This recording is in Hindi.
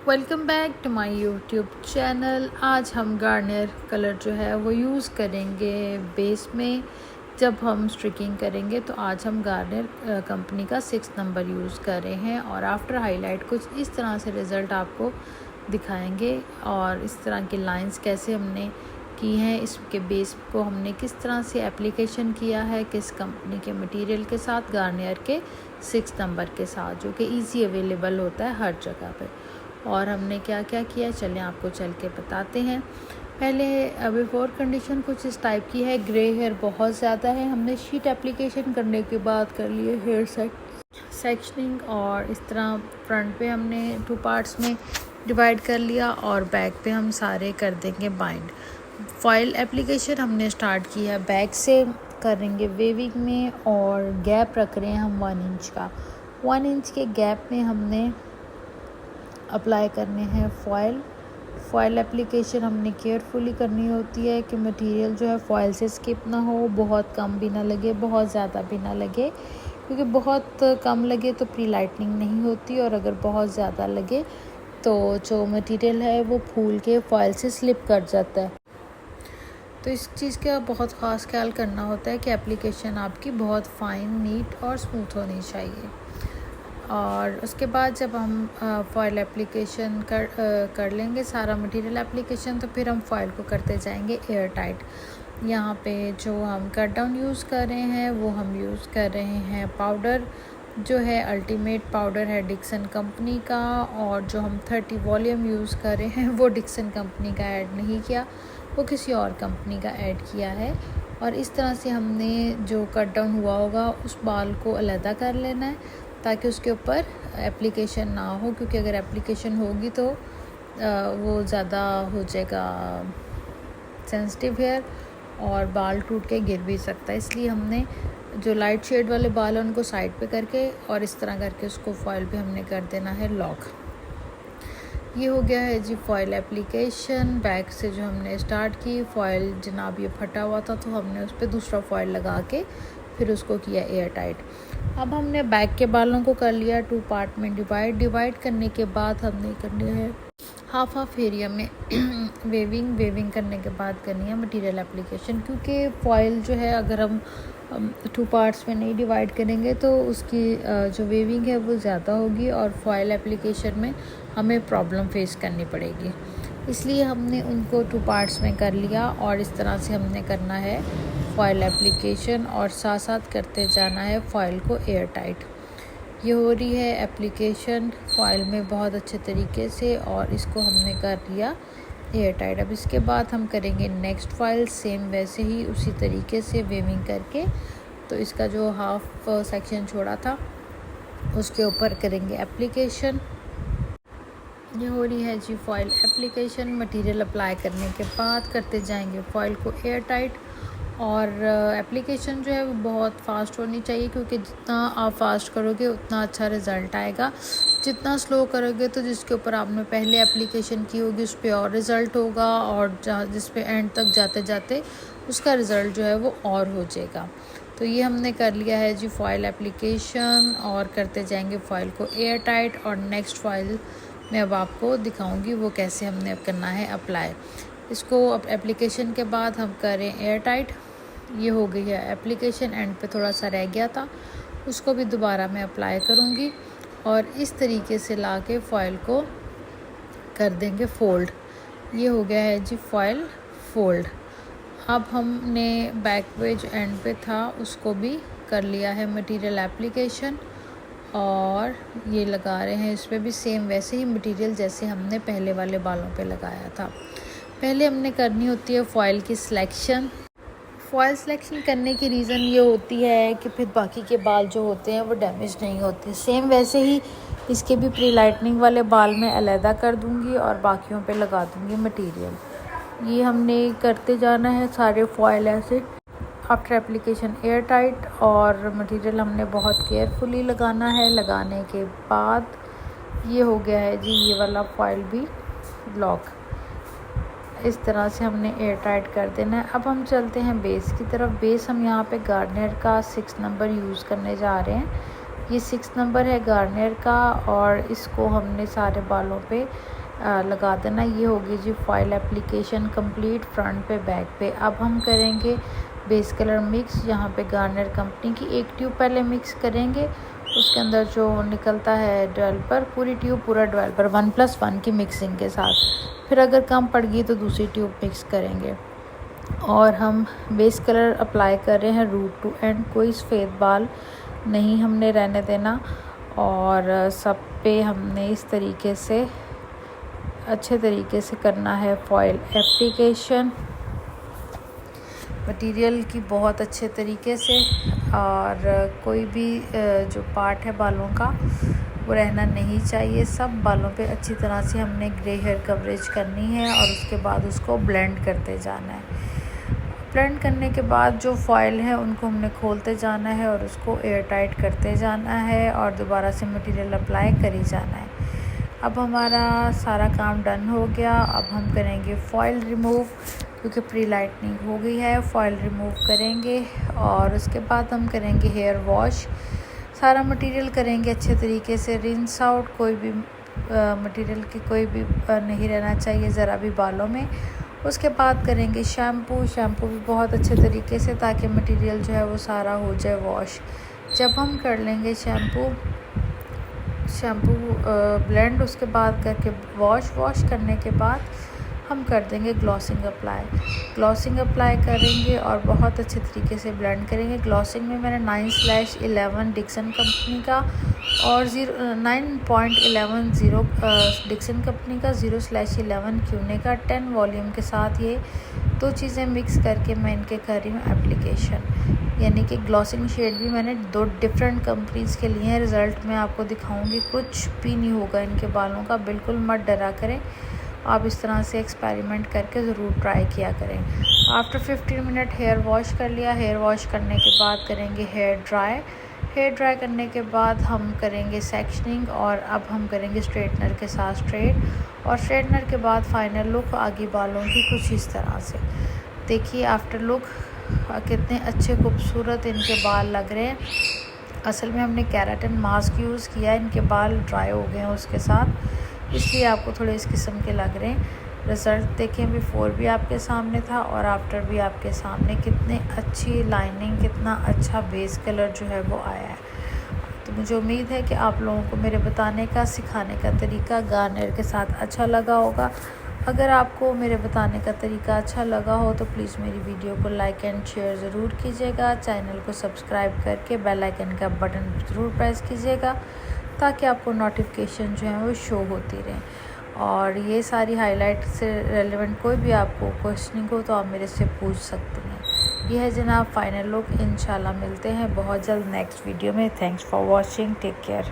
Welcome back to my YouTube channel. आज हम गार्नियर कलर जो है वो यूज़ करेंगे बेस में जब हम स्ट्रिकिंग करेंगे। तो आज हम गार्नियर कंपनी का 6 नंबर यूज़ कर रहे हैं और आफ्टर हाईलाइट कुछ इस तरह से रिज़ल्ट आपको दिखाएंगे और इस तरह की लाइंस कैसे हमने की हैं, इसके बेस को हमने किस तरह से एप्लीकेशन किया है, किस कंपनी के मटेरियल के साथ, गार्नियर के 6 नंबर के साथ, जो कि ईजी अवेलेबल होता है हर जगह पे। और हमने क्या क्या किया चलें आपको चल के बताते हैं। पहले बिफोर कंडीशन कुछ इस टाइप की है। ग्रे हेयर बहुत ज़्यादा है, हमने शीट एप्लीकेशन करने के बाद कर लिए हेयर सेक्शनिंग और इस तरह फ्रंट पे हमने 2 पार्ट्स में डिवाइड कर लिया और बैक पे हम सारे कर देंगे बाइंड। फॉयल एप्लीकेशन हमने स्टार्ट किया बैक से, करेंगे वेविंग में और गैप रख रहे हैं हम 1 इंच का। 1 इंच के गैप में हमने अप्लाई करने हैं फॉयल एप्लीकेशन हमने केयरफुली करनी होती है कि मटेरियल जो है फॉयल से स्किप ना हो, बहुत कम भी ना लगे, बहुत ज़्यादा भी ना लगे, क्योंकि बहुत कम लगे तो प्री लाइटनिंग नहीं होती और अगर बहुत ज़्यादा लगे तो जो मटेरियल है वो फूल के फॉयल से स्लिप कर जाता है। तो इस चीज़ का बहुत ख़ास ख्याल करना होता है कि एप्लीकेशन आपकी बहुत फ़ाइन, नीट और स्मूथ होनी चाहिए। और उसके बाद जब हम फॉयल एप्लीकेशन कर लेंगे सारा मटेरियल एप्लीकेशन, तो फिर हम फॉयल को करते जाएंगे एयर टाइट। यहाँ पे जो हम कट डाउन यूज़ कर रहे हैं वो हम यूज़ कर रहे हैं पाउडर, जो है अल्टीमेट पाउडर है डिक्सन कंपनी का, और जो हम 30 वॉल्यूम यूज़ कर रहे हैं वो डिक्सन कंपनी का ऐड नहीं किया, वो किसी और कंपनी का ऐड किया है। और इस तरह से हमने जो कट डाउन हुआ होगा उस बाल को अलहदा कर लेना है ताकि उसके ऊपर एप्लीकेशन ना हो, क्योंकि अगर एप्लीकेशन होगी तो वो ज़्यादा हो जाएगा सेंसिटिव हेयर और बाल टूट के गिर भी सकता है। इसलिए हमने जो लाइट शेड वाले बाल हैं उनको साइड पे करके और इस तरह करके उसको फॉयल पे हमने कर देना है लॉक। ये हो गया है जी फॉयल एप्लीकेशन। बैक से जो हमने स्टार्ट की, फॉयल जनाब ये फटा हुआ था तो हमने उस पर दूसरा फॉयल लगा के फिर उसको किया एयर टाइट। अब हमने बैक के बालों को कर लिया 2 पार्ट में डिवाइड करने के बाद हमने करनी है हाफ एरिया में वेविंग करने के बाद करनी है मटेरियल एप्लीकेशन, क्योंकि फॉयल जो है अगर हम 2 पार्ट्स में नहीं डिवाइड करेंगे तो उसकी जो वेविंग है वो ज़्यादा होगी और फॉयल एप्लीकेशन में हमें प्रॉब्लम फेस करनी पड़ेगी। इसलिए हमने उनको 2 पार्ट्स में कर लिया और इस तरह से हमने करना है फॉयल एप्लीकेशन और साथ साथ करते जाना है फॉयल को एयर टाइट। ये हो रही है एप्लीकेशन फॉयल में बहुत अच्छे तरीके से और इसको हमने कर लिया एयर टाइट। अब इसके बाद हम करेंगे नेक्स्ट फॉयल सेम वैसे ही उसी तरीके से वेविंग करके, तो इसका जो हाफ सेक्शन छोड़ा था उसके ऊपर करेंगे एप्लीकेशन। ये हो रही है जी फॉयल एप्लीकेशन। मटेरियल अप्लाई करने के बाद करते जाएंगे फॉयल को एयर टाइट और एप्लीकेशन जो है वो बहुत फास्ट होनी चाहिए, क्योंकि जितना आप फास्ट करोगे उतना अच्छा रिज़ल्ट आएगा। जितना स्लो करोगे तो जिसके ऊपर आपने पहले एप्लीकेशन की होगी उस पर और रिज़ल्ट होगा और जिस पे एंड तक जाते जाते उसका रिज़ल्ट जो है वो और हो जाएगा। तो ये हमने कर लिया है जी फॉयल एप्लीकेशन और करते जाएंगे फॉयल को एयर टाइट। और नेक्स्ट फॉयल मैं अब आपको दिखाऊंगी वो कैसे हमने करना है अप्लाई। इसको अब एप्लीकेशन के बाद हम करें एयर टाइट। ये हो गई है एप्लीकेशन, एंड पे थोड़ा सा रह गया था उसको भी दोबारा मैं अप्लाई करूँगी और इस तरीके से ला के फॉयल को कर देंगे फोल्ड। ये हो गया है जी फॉयल फोल्ड। अब हमने बैक पे जो एंड पे था उसको भी कर लिया है मटेरियल एप्लीकेशन और ये लगा रहे हैं इस पर भी सेम वैसे ही मटेरियल जैसे हमने पहले वाले बालों पे लगाया था। पहले हमने करनी होती है फॉयल की सिलेक्शन। फॉयल सिलेक्शन करने की रीज़न ये होती है कि फिर बाकी के बाल जो होते हैं वो डैमेज नहीं होते। सेम वैसे ही इसके भी प्री लाइटनिंग वाले बाल में अलहदा कर दूंगी और बाकियों पे लगा दूंगी मटेरियल। ये हमने करते जाना है सारे फॉयल ऐसे आफ्टर एप्लीकेशन एयर टाइट और मटेरियल हमने बहुत केयरफुली लगाना है। लगाने के बाद ये हो गया है जी ये वाला फॉयल भी लॉक। इस तरह से हमने एयर टाइट कर देना है। अब हम चलते हैं बेस की तरफ। बेस हम यहाँ पे गार्नियर का 6 नंबर यूज़ करने जा रहे हैं। ये 6 नंबर है गार्नियर का और इसको हमने सारे बालों पे लगा देना। ये होगी जी फॉइल एप्लीकेशन कंप्लीट फ्रंट पे बैक पे। अब हम करेंगे बेस कलर मिक्स। यहाँ पे गार्नियर कंपनी की एक ट्यूब पहले मिक्स करेंगे, उसके अंदर जो निकलता है डेवलपर, पूरी ट्यूब पूरा डेवलपर 1+1 की मिक्सिंग के साथ। फिर अगर कम पड़ गई तो दूसरी ट्यूब मिक्स करेंगे। और हम बेस कलर अप्लाई कर रहे हैं रूट टू एंड, कोई सफ़ेद बाल नहीं हमने रहने देना। और सब पे हमने इस तरीके से अच्छे तरीके से करना है फॉइल एप्लीकेशन मटेरियल की बहुत अच्छे तरीके से। और कोई भी जो पार्ट है बालों का वो रहना नहीं चाहिए। सब बालों पे अच्छी तरह से हमने ग्रे हेयर कवरेज करनी है और उसके बाद उसको ब्लेंड करते जाना है। ब्लेंड करने के बाद जो फॉइल है उनको हमने खोलते जाना है और उसको एयर टाइट करते जाना है और दोबारा से मटेरियल अप्लाई करी जाना है। अब हमारा सारा काम डन हो गया। अब हम करेंगे फॉइल रिमूव, क्योंकि प्री लाइटनिंग हो गई है। फॉइल रिमूव करेंगे और उसके बाद हम करेंगे हेयर वॉश। सारा मटेरियल करेंगे अच्छे तरीके से रिंस आउट। कोई भी मटेरियल की कोई भी नहीं रहना चाहिए ज़रा भी बालों में। उसके बाद करेंगे शैम्पू भी बहुत अच्छे तरीके से, ताकि मटेरियल जो है वो सारा हो जाए वॉश। जब हम कर लेंगे शैम्पू ब्लेंड, उसके बाद करके वॉश करने के बाद हम कर देंगे ग्लॉसिंग अप्लाई करेंगे और बहुत अच्छे तरीके से ब्लेंड करेंगे। ग्लॉसिंग में मैंने 9/11 डिक्सन कंपनी का और 9.11 डिक्सन कंपनी का 0/11 क्यूने का 10 वॉल्यूम के साथ ये दो चीज़ें मिक्स करके मैं इनके कर रही हूँ एप्लीकेशन। यानी कि ग्लॉसिंग शेड भी मैंने 2 डिफरेंट कंपनीज़ के लिए हैं। रिज़ल्ट मैं आपको दिखाऊंगी, कुछ भी नहीं होगा इनके बालों का, बिल्कुल मत डरा करें। आप इस तरह से एक्सपेरिमेंट करके ज़रूर ट्राई किया करें। आफ्टर 15 मिनट हेयर वॉश कर लिया। हेयर वॉश करने के बाद करेंगे हेयर ड्राई करने के बाद हम करेंगे सेक्शनिंग और अब हम करेंगे स्ट्रेटनर के साथ स्ट्रेट। और स्ट्रेटनर के बाद फाइनल लुक आगे बालों की कुछ इस तरह से। देखिए आफ्टर लुक कितने अच्छे खूबसूरत इनके बाल लग रहे हैं। असल में हमने केराटिन मास्क यूज़ किया, इनके बाल ड्राई हो गए हैं उसके साथ, इसलिए आपको थोड़े इस किस्म के लग रहे हैं। रिज़ल्ट देखें, बिफ़ोर भी आपके सामने था और आफ्टर भी आपके सामने। कितने अच्छी लाइनिंग, कितना अच्छा बेस कलर जो है वो आया है। तो मुझे उम्मीद है कि आप लोगों को मेरे बताने का, सिखाने का तरीका गार्नियर के साथ अच्छा लगा होगा। अगर आपको मेरे बताने का तरीका अच्छा लगा हो तो प्लीज़ मेरी वीडियो को लाइक एंड शेयर ज़रूर कीजिएगा। चैनल को सब्सक्राइब करके बेल आइकन का बटन ज़रूर प्रेस कीजिएगा, ताकि आपको नोटिफिकेशन जो है वो शो होती रहे। और ये सारी हाईलाइट से रेलेवेंट कोई भी आपको क्वेश्चनिंग हो तो आप मेरे से पूछ सकते हैं। यह है जनाब फाइनल लुक। इंशाल्लाह मिलते हैं बहुत जल्द नेक्स्ट वीडियो में। Thanks for watching, take care.